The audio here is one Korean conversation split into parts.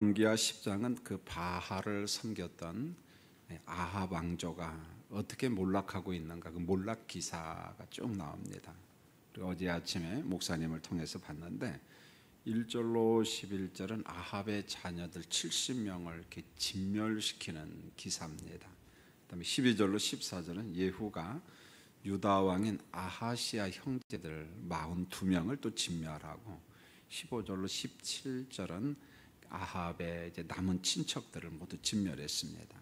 열왕기하 10장은 그 바알을 섬겼던 아합 왕조가 어떻게 몰락하고 있는가, 그 몰락 기사가 쭉 나옵니다. 그리고 어제 아침에 목사님을 통해서 봤는데 1절로 11절은 아합의 자녀들 70명을 이렇게 진멸시키는 기사입니다. 그다음에 12절로 14절은 예후가 유다 왕인 아하시아 형제들 42명을 또 진멸하고, 15절로 17절은 아합의 이제 남은 친척들을 모두 진멸했습니다.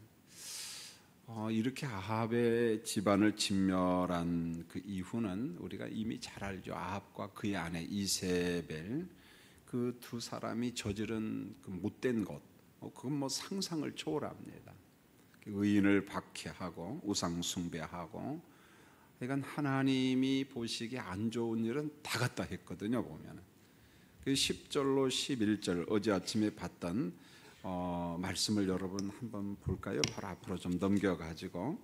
이렇게 아합의 집안을 진멸한 그 이후는 우리가 이미 잘 알죠. 아합과 그의 아내 이세벨, 그 두 사람이 저지른 그 못된 것, 그건 뭐 상상을 초월합니다. 의인을 박해하고 우상 숭배하고, 그러니까 하나님이 보시기에 안 좋은 일은 다 갖다 했거든요. 보면 10절로 11절 어제 아침에 봤던 말씀을 여러분 한번 볼까요? 바로 앞으로 좀 넘겨가지고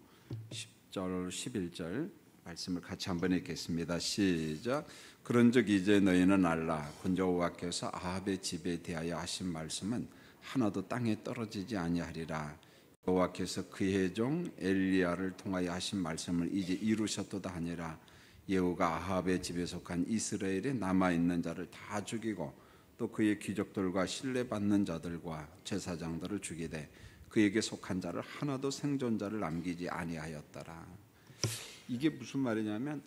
10절 11절 말씀을 같이 한번 읽겠습니다. 시작. 그런즉 이제 너희는 알라. 본저 여호와께서 아합의 집에 대하여 하신 말씀은 하나도 땅에 떨어지지 아니하리라. 여호와께서 그의 종 엘리야를 통하여 하신 말씀을 이제 이루셨도다 하니라. 예후가 아합의 집에 속한 이스라엘에 남아있는 자를 다 죽이고 또 그의 귀족들과 신뢰받는 자들과 제사장들을 죽이되 그에게 속한 자를 하나도 생존자를 남기지 아니하였더라. 이게 무슨 말이냐면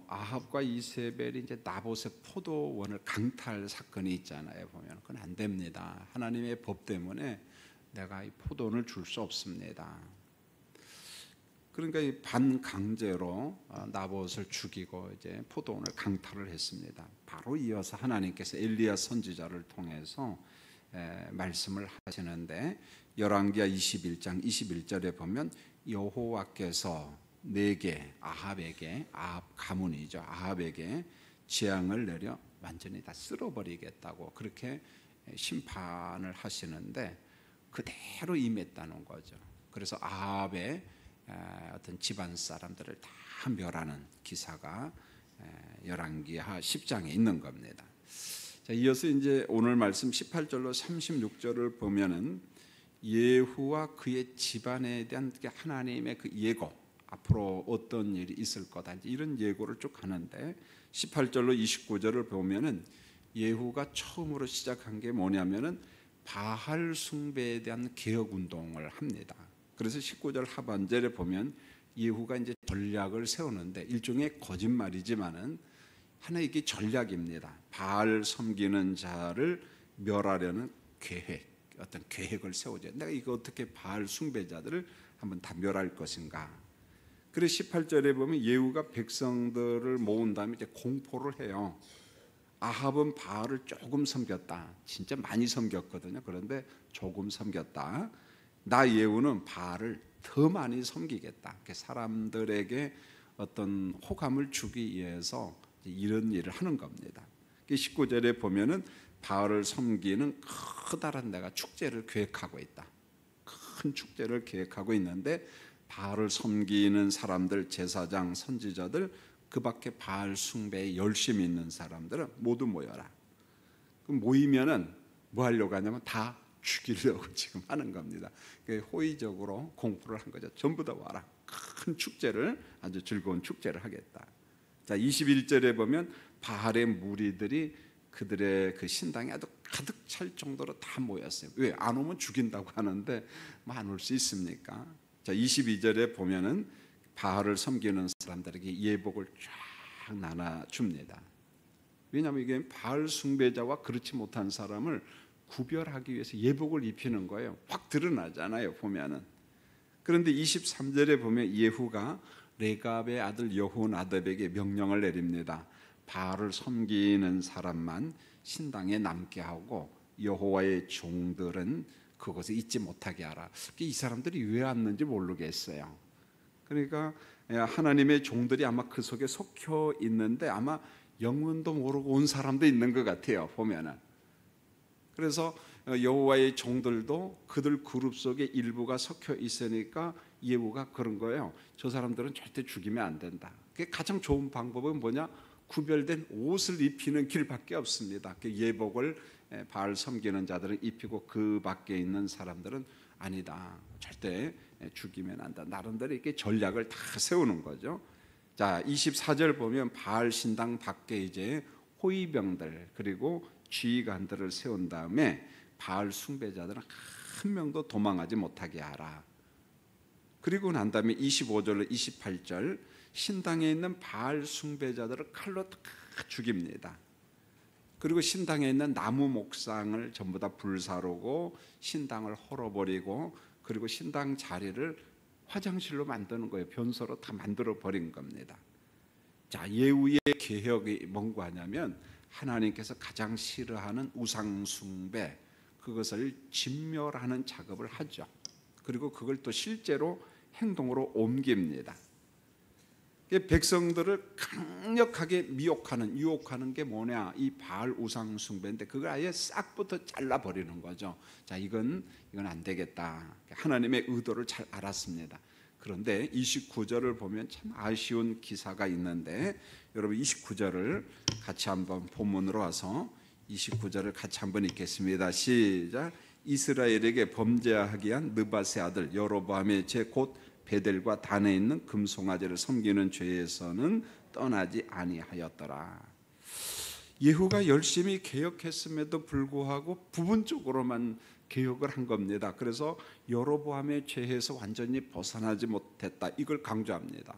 아합과 이세벨이 이제 나봇의 포도원을 강탈 사건이 있잖아요. 보면 그건 안 됩니다. 하나님의 법 때문에 내가 이 포도원을 줄 수 없습니다. 그러니까 이 반강제로 나봇을 죽이고 이제 포도원을 강탈을 했습니다. 바로 이어서 하나님께서 엘리야 선지자를 통해서 말씀을 하시는데, 열왕기하 21장 21절에 보면 여호와께서 내게 아합에게, 아합 가문이죠, 아합에게 재앙을 내려 완전히 다 쓸어버리겠다고 그렇게 심판을 하시는데 그대로 임했다는 거죠. 그래서 아합의 어떤 집안 사람들을 다 멸하는 기사가 열왕기하 10장에 있는 겁니다. 자, 이어서 이제 오늘 말씀 18절로 36절을 보면은 예후와 그의 집안에 대한 하나님의 그 예고, 앞으로 어떤 일이 있을 거다, 이런 예고를 쭉 하는데 18절로 29절을 보면은 예후가 처음으로 시작한 게 뭐냐면은 바알 숭배에 대한 개혁 운동을 합니다. 그래서 19절 하반절에 보면 예후가 이제 전략을 세우는데 일종의 거짓말이지만은 하나의 이게 전략입니다. 바알 섬기는 자를 멸하려는 계획, 어떤 계획을 세우죠. 내가 이거 어떻게 바알 숭배자들을 한번 다 멸할 것인가. 그래서 18절에 보면 예후가 백성들을 모은 다음에 이제 공포를 해요. 아합은 바알을 조금 섬겼다. 진짜 많이 섬겼거든요. 그런데 조금 섬겼다. 나 예후는 바알을 더 많이 섬기겠다. 사람들에게 어떤 호감을 주기 위해서 이런 일을 하는 겁니다. 19절에 보면은 바알을 섬기는 커다란 내가 축제를 계획하고 있다. 큰 축제를 계획하고 있는데 바알을 섬기는 사람들, 제사장, 선지자들, 그 밖에 바알 숭배에 열심히 있는 사람들은 모두 모여라. 모이면은 뭐 하려고 하냐면 다 죽이려고 지금 하는 겁니다. 호의적으로 공포를 한 거죠. 전부 다 와라. 큰 축제를, 아주 즐거운 축제를 하겠다. 자, 21절에 보면 바알의 무리들이 그들의 그 신당에 아주 가득 찰 정도로 다 모였어요. 왜? 안 오면 죽인다고 하는데 뭐 안 올 수 있습니까? 자, 22절에 보면은 바알을 섬기는 사람들에게 예복을 쫙 나눠줍니다. 왜냐하면 이게 바알 숭배자와 그렇지 못한 사람을 구별하기 위해서 예복을 입히는 거예요. 확 드러나잖아요, 보면은. 그런데 23절에 보면 예후가 레갑의 아들 여호나답에게 명령을 내립니다. 바알을 섬기는 사람만 신당에 남게 하고 여호와의 종들은 그것을 잊지 못하게 하라. 이 사람들이 왜 왔는지 모르겠어요. 그러니까 하나님의 종들이 아마 그 속에 속혀 있는데 아마 영문도 모르고 온 사람도 있는 것 같아요, 보면은. 그래서 여호와의 종들도 그들 그룹 속에 일부가 섞여 있으니까 예후가 그런 거예요. 저 사람들은 절대 죽이면 안 된다. 그게 가장 좋은 방법은 뭐냐? 구별된 옷을 입히는 길밖에 없습니다. 그 예복을 바알 섬기는 자들은 입히고 그 밖에 있는 사람들은 아니다. 절대 죽이면 안 된다. 나름대로 이렇게 전략을 다 세우는 거죠. 자, 24절 보면 바알 신당 밖에 이제 호위병들 그리고 지휘관들을 세운 다음에 바알 숭배자들은 한 명도 도망하지 못하게 하라. 그리고 난 다음에 25절로 28절 신당에 있는 바알 숭배자들을 칼로 다 죽입니다. 그리고 신당에 있는 나무 목상을 전부 다 불사르고 신당을 헐어버리고 그리고 신당 자리를 화장실로 만드는 거예요. 변소로 다 만들어 버린 겁니다. 자, 예후의 개혁이 뭔가 하냐면 하나님께서 가장 싫어하는 우상 숭배, 그것을 진멸하는 작업을 하죠. 그리고 그걸 또 실제로 행동으로 옮깁니다. 백성들을 강력하게 미혹하는, 유혹하는 게 뭐냐? 이 바알 우상 숭배인데 그걸 아예 싹부터 잘라 버리는 거죠. 자, 이건 안 되겠다. 하나님의 의도를 잘 알았습니다. 그런데 29절을 보면 참 아쉬운 기사가 있는데 여러분 29절을 같이 한번 본문으로 와서 29절을 같이 한번 읽겠습니다. 시작. 이스라엘에게 범죄하게 한 느밧의 아들 여로보암의 죄 곧 베델과 단에 있는 금송아지를 섬기는 죄에서는 떠나지 아니하였더라. 예후가 열심히 개혁했음에도 불구하고 부분적으로만 개혁을 한 겁니다. 그래서 여로보암의 죄에서 완전히 벗어나지 못했다. 이걸 강조합니다.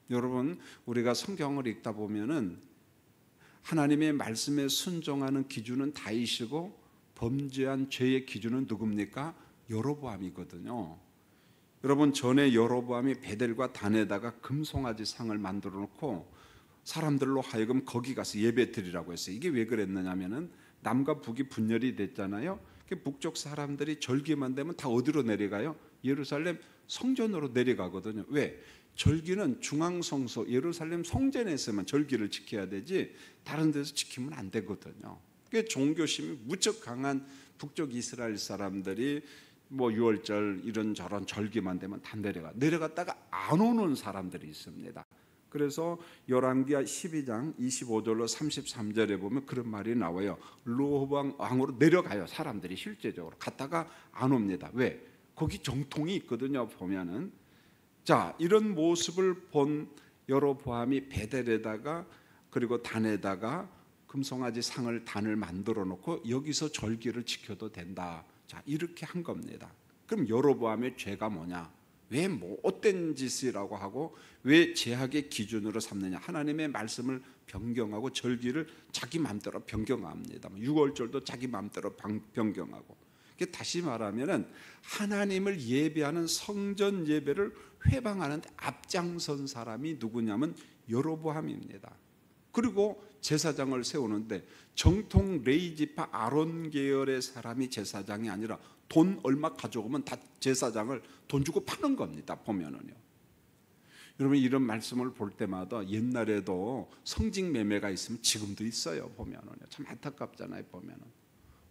여러분, 우리가 성경을 읽다 보면은 하나님의 말씀에 순종하는 기준은 다윗이고 범죄한 죄의 기준은 누굽니까? 여로보암이거든요. 여러분, 전에 여로보암이 베델과 단에다가 금송아지 상을 만들어 놓고 사람들로 하여금 거기 가서 예배 드리라고 했어요. 이게 왜 그랬느냐면은 남과 북이 분열이 됐잖아요. 북쪽 사람들이 절기만 되면 다 어디로 내려가요? 예루살렘 성전으로 내려가거든요. 왜? 절기는 중앙성소 예루살렘 성전에서만 절기를 지켜야 되지 다른 데서 지키면 안 되거든요. 종교심이 무척 강한 북쪽 이스라엘 사람들이 뭐 6월절 이런저런 절기만 되면 다 내려갔다가 안 오는 사람들이 있습니다. 그래서 열왕기하 12장 25절로 33절에 보면 그런 말이 나와요. 르호보암 왕으로 내려가요. 사람들이 실제적으로 갔다가 안 옵니다. 왜? 거기 정통이 있거든요. 보면은 자, 이런 모습을 본 여로보암이 베델에다가 그리고 단에다가 금송아지 상을 단을 만들어 놓고 여기서 절기를 지켜도 된다. 자, 이렇게 한 겁니다. 그럼 여로보암의 죄가 뭐냐? 왜 못된 짓이라고 하고 왜 제약의 기준으로 삼느냐? 하나님의 말씀을 변경하고 절기를 자기 마음대로 변경합니다. 6월절도 자기 마음대로 변경하고. 다시 말하면은 하나님을 예배하는 성전 예배를 회방하는 데 앞장선 사람이 누구냐면 여로보암입니다. 그리고 제사장을 세우는데 정통 레위지파 아론 계열의 사람이 제사장이 아니라 돈 얼마 가져오면 다 제사장을 돈 주고 파는 겁니다. 보면은요. 여러분, 이런 말씀을 볼 때마다 옛날에도 성직 매매가 있으면 지금도 있어요. 보면은요. 참 안타깝잖아요. 보면은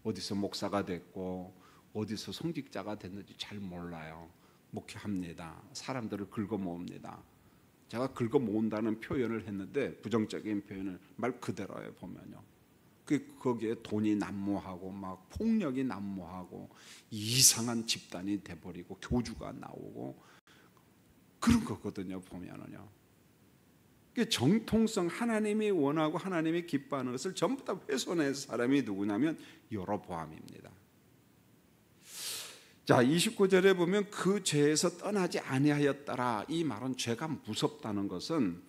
어디서 목사가 됐고 어디서 성직자가 됐는지 잘 몰라요. 목회합니다. 사람들을 긁어 모읍니다. 제가 긁어 모은다는 표현을 했는데 부정적인 표현을 말 그대로예요. 보면요. 거기에 돈이 난무하고 막 폭력이 난무하고 이상한 집단이 돼버리고 교주가 나오고 그런 거거든요. 보면은요. 정통성, 하나님이 원하고 하나님이 기뻐하는 것을 전부 다 훼손한 사람이 누구냐면 여로보암입니다. 자, 29절에 보면 그 죄에서 떠나지 아니하였더라. 이 말은 죄가 무섭다는 것은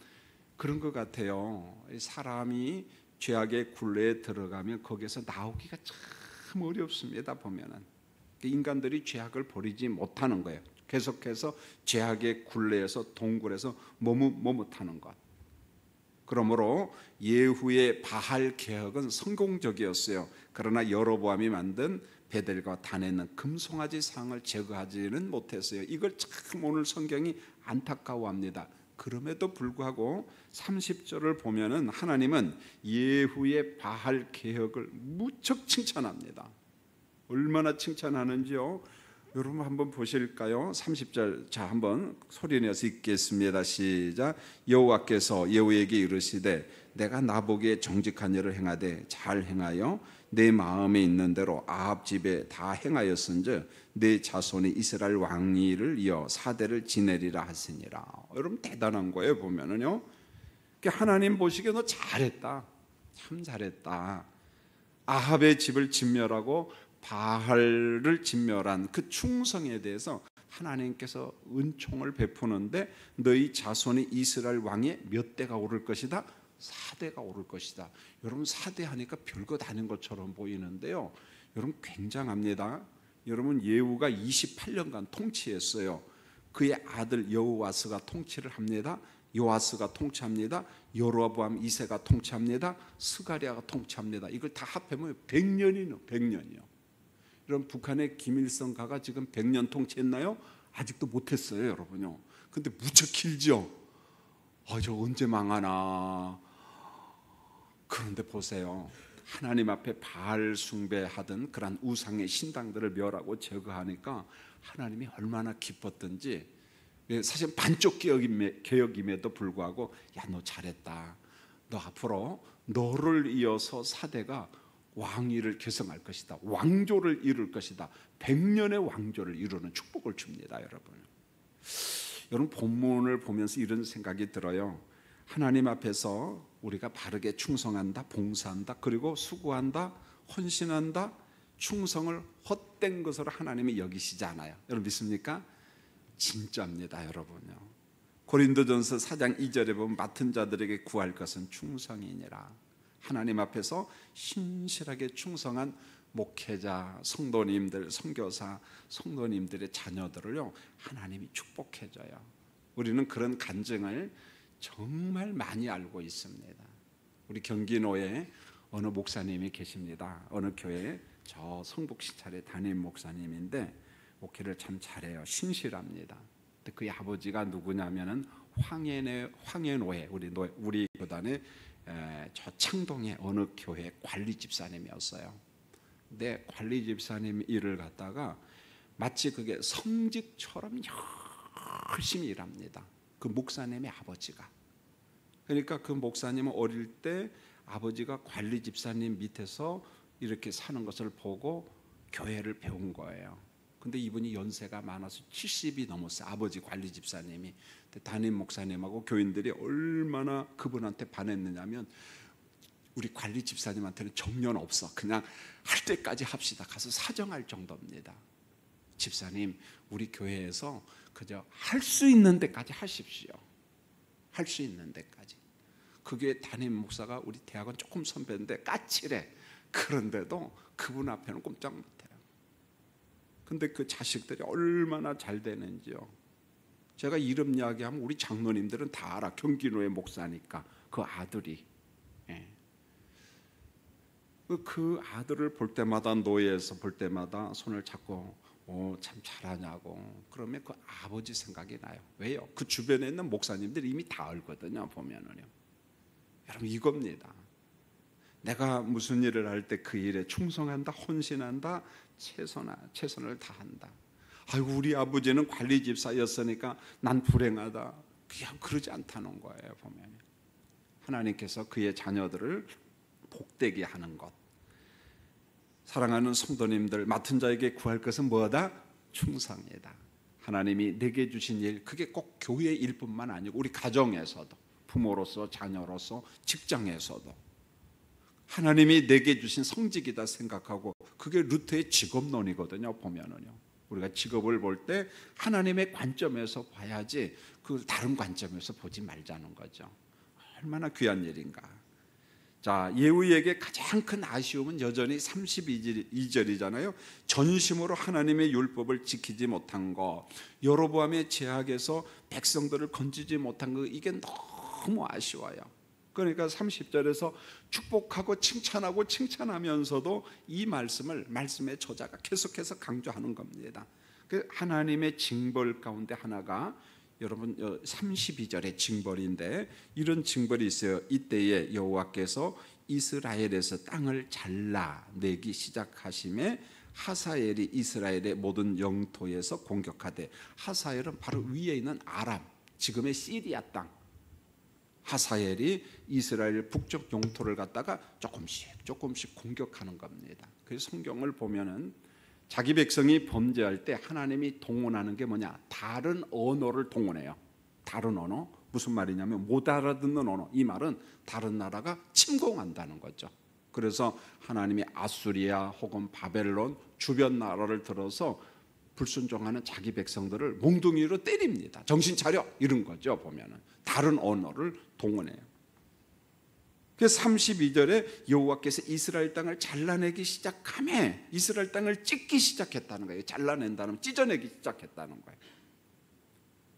그런 것 같아요. 사람이 죄악의 굴레에 들어가면 거기에서 나오기가 참 어렵습니다. 보면은 인간들이 죄악을 버리지 못하는 거예요. 계속해서 죄악의 굴레에서 동굴에서 머뭇하는 것. 그러므로 예후의 바할 개혁은 성공적이었어요. 그러나 여로보암이 만든 베델과 단에 있는 금송아지 상을 제거하지는 못했어요. 이걸 참 오늘 성경이 안타까워합니다. 그럼에도 불구하고 30절을 보면은 하나님은 예후의 바할 개혁을 무척 칭찬합니다. 얼마나 칭찬하는지요? 여러분 한번 보실까요? 30절 자 한번 소리내서 읽겠습니다. 시작. 여호와께서 예후에게 이르시되 내가 나보기에 정직한 일을 행하되 잘 행하여 내 마음에 있는 대로 아합 집에 다 행하였은즉 내 자손이 이스라엘 왕위를 이어 4대를 지내리라 하시니라. 여러분 대단한 거예요. 보면은요, 하나님 보시기에 너 잘했다, 참 잘했다. 아합의 집을 진멸하고 바알을 진멸한 그 충성에 대해서 하나님께서 은총을 베푸는데 너희 자손이 이스라엘 왕에 몇 대가 오를 것이다? 4대가 오를 것이다. 여러분 4대 하니까 별것 아닌 것처럼 보이는데요, 여러분 굉장합니다. 여러분 예후가 28년간 통치했어요. 그의 아들 여호와스가 통치를 합니다. 요아스가 통치합니다. 여로보암 2세가 통치합니다. 스가랴가 통치합니다. 이걸 다 합하면 100년이요. 여러분 북한의 김일성가가 지금 100년 통치했나요? 아직도 못했어요, 여러분요. 근데 무척 길죠. 저 언제 망하나. 그런데 보세요, 하나님 앞에 바알 숭배하던 그런 우상의 신당들을 멸하고 제거하니까 하나님이 얼마나 기뻤던지. 사실 반쪽 개혁임에도 불구하고 야, 너 잘했다. 너 앞으로 너를 이어서 4대가 왕위를 계승할 것이다. 왕조를 이룰 것이다. 100년의 왕조를 이루는 축복을 줍니다. 여러분 본문을 보면서 이런 생각이 들어요. 하나님 앞에서 우리가 바르게 충성한다, 봉사한다, 그리고 수고한다, 헌신한다, 충성을 헛된 것으로 하나님이 여기시지 않아요. 여러분 믿습니까? 진짜입니다, 여러분요. 고린도전서 4장 2절에 보면 맡은 자들에게 구할 것은 충성이니라. 하나님 앞에서 신실하게 충성한 목회자, 성도님들, 선교사, 성도님들의 자녀들을요, 하나님이 축복해줘요. 우리는 그런 간증을 정말 많이 알고 있습니다. 우리 경기도에 어느 목사님이 계십니다. 어느 교회에 저 성북시찰의 담임 목사님인데 목회를 참 잘해요. 신실합니다. 근데 그의 아버지가 누구냐면은 황해노회 우리 교단의 저 창동의 어느 교회 관리 집사님이었어요. 근데 관리 집사님 일을 갖다가 마치 그게 성직처럼 열심히 일합니다. 그 목사님의 아버지가. 그러니까 그 목사님은 어릴 때 아버지가 관리 집사님 밑에서 이렇게 사는 것을 보고 교회를 배운 거예요. 근데 이분이 연세가 많아서 70이 넘었어요. 아버지 관리 집사님이. 담임 목사님하고 교인들이 얼마나 그분한테 반했느냐면 우리 관리 집사님한테는 정년 없어. 그냥 할 때까지 합시다. 가서 사정할 정도입니다. 집사님, 우리 교회에서 그저 할 수 있는 데까지 하십시오. 할 수 있는 데까지. 그게 담임 목사가 우리 대학은 조금 선배인데 까칠해. 그런데도 그분 앞에는 꼼짝 못해요. 근데 그 자식들이 얼마나 잘 되는지요. 제가 이름 이야기하면 우리 장로님들은 다 알아. 경기도의 목사니까 그 아들이. 그 아들을 볼 때마다 노예에서 볼 때마다 손을 잡고 참 잘하냐고. 그러면 그 아버지 생각이 나요. 왜요? 그 주변에 있는 목사님들이 이미 다 알거든요. 보면은요. 여러분 이겁니다. 내가 무슨 일을 할 때 그 일에 충성한다, 헌신한다, 최선을 다한다. 아이고 우리 아버지는 관리 집사였으니까 난 불행하다. 그냥 그러지 않다는 거예요. 보면 하나님께서 그의 자녀들을 복되게 하는 것. 사랑하는 성도님들, 맡은 자에게 구할 것은 뭐다? 충성이다. 하나님이 내게 주신 일, 그게 꼭 교회 일뿐만 아니고 우리 가정에서도, 부모로서, 자녀로서, 직장에서도 하나님이 내게 주신 성직이다 생각하고, 그게 루터의 직업론이거든요. 보면은요, 우리가 직업을 볼 때 하나님의 관점에서 봐야지 그 다른 관점에서 보지 말자는 거죠. 얼마나 귀한 일인가. 자, 예후에게 가장 큰 아쉬움은 여전히 32절이잖아요. 전심으로 하나님의 율법을 지키지 못한 것, 여로보암의 제약에서 백성들을 건지지 못한 것, 이게 너무 아쉬워요. 그러니까 30절에서 축복하고 칭찬하고 칭찬하면서도 이 말씀의 저자가 계속해서 강조하는 겁니다. 그 하나님의 징벌 가운데 하나가 여러분 32절의 징벌인데, 이런 징벌이 있어요. 이때에 여호와께서 이스라엘에서 땅을 잘라내기 시작하심에 하사엘이 이스라엘의 모든 영토에서 공격하되, 하사엘은 바로 위에 있는 아람, 지금의 시리아 땅, 하사엘이 이스라엘 북쪽 영토를 갖다가 조금씩 공격하는 겁니다. 그래서 성경을 보면은 자기 백성이 범죄할 때 하나님이 동원하는 게 뭐냐? 다른 언어를 동원해요. 다른 언어, 무슨 말이냐면 못 알아듣는 언어. 이 말은 다른 나라가 침공한다는 거죠. 그래서 하나님이 아수리아 혹은 바벨론 주변 나라를 들어서 불순종하는 자기 백성들을 몽둥이로 때립니다. 정신 차려, 이런 거죠. 보면은 다른 언어를 동원해요. 그래서 32절에 여호와께서 이스라엘 땅을 잘라내기 시작하매, 이스라엘 땅을 찢기 시작했다는 거예요. 잘라낸다는, 찢어내기 시작했다는 거예요.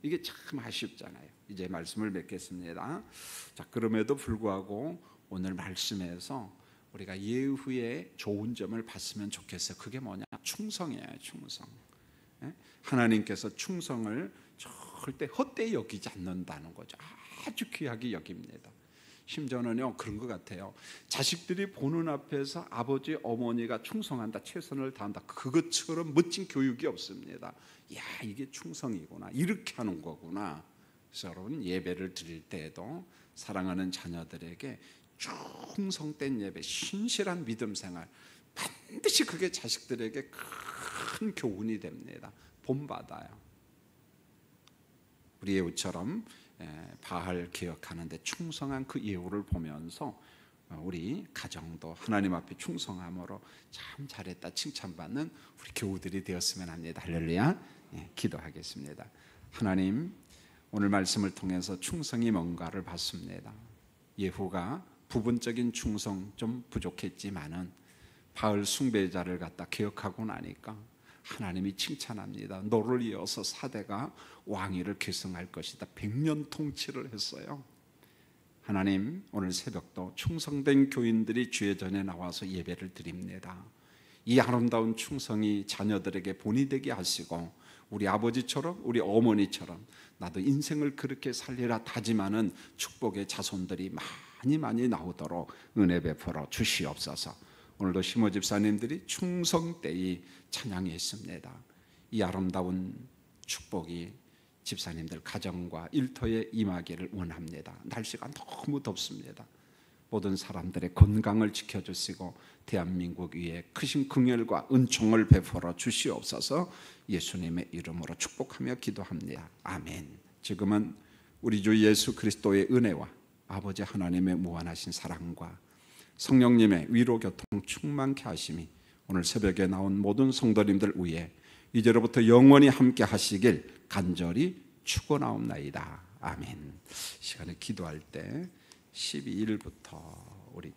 이게 참 아쉽잖아요. 이제 말씀을 맺겠습니다. 자, 그럼에도 불구하고 오늘 말씀에서 우리가 예후의 좋은 점을 봤으면 좋겠어요. 그게 뭐냐? 충성이에요. 충성. 하나님께서 충성을 절대 헛되이 여기지 않는다는 거죠. 아주 귀하게 여깁니다. 심지어는요, 그런 것 같아요. 자식들이 보는 앞에서 아버지 어머니가 충성한다, 최선을 다한다, 그것처럼 멋진 교육이 없습니다. 야, 이게 충성이구나, 이렇게 하는 거구나. 그래서 여러분, 예배를 드릴 때에도 사랑하는 자녀들에게 충성된 예배, 신실한 믿음 생활, 반드시 그게 자식들에게 큰 교훈이 됩니다. 본받아요. 우리 예후처럼 바알 기억하는데 충성한 그 예후를 보면서 우리 가정도 하나님 앞에 충성함으로 참 잘했다 칭찬받는 우리 교우들이 되었으면 합니다. 할렐루야. 기도하겠습니다. 하나님, 오늘 말씀을 통해서 충성이 뭔가를 봤습니다. 예후가 부분적인 충성 좀 부족했지만은 바알 숭배자를 갖다 기억하고 나니까 하나님이 칭찬합니다. 너를 이어서 4대가 왕위를 계승할 것이다. 100년 통치를 했어요. 하나님, 오늘 새벽도 충성된 교인들이 주의 전에 나와서 예배를 드립니다. 이 아름다운 충성이 자녀들에게 본이 되게 하시고, 우리 아버지처럼 우리 어머니처럼 나도 인생을 그렇게 살리라 다짐하는 축복의 자손들이 많이 나오도록 은혜 베풀어 주시옵소서. 오늘도 심호 집사님들이 충성되이 찬양했습니다. 이 아름다운 축복이 집사님들 가정과 일터에 임하기를 원합니다. 날씨가 너무 덥습니다. 모든 사람들의 건강을 지켜주시고 대한민국 위에 크신 긍휼과 은총을 베풀어 주시옵소서. 예수님의 이름으로 축복하며 기도합니다. 아멘. 지금은 우리 주 예수 그리스도의 은혜와 아버지 하나님의 무한하신 사랑과 성령님의 위로 교통 충만케 하심이 오늘 새벽에 나온 모든 성도님들 위에 이제로부터 영원히 함께 하시길 간절히 축원하옵나이다. 아멘. 시간에 기도할 때 12일부터 우리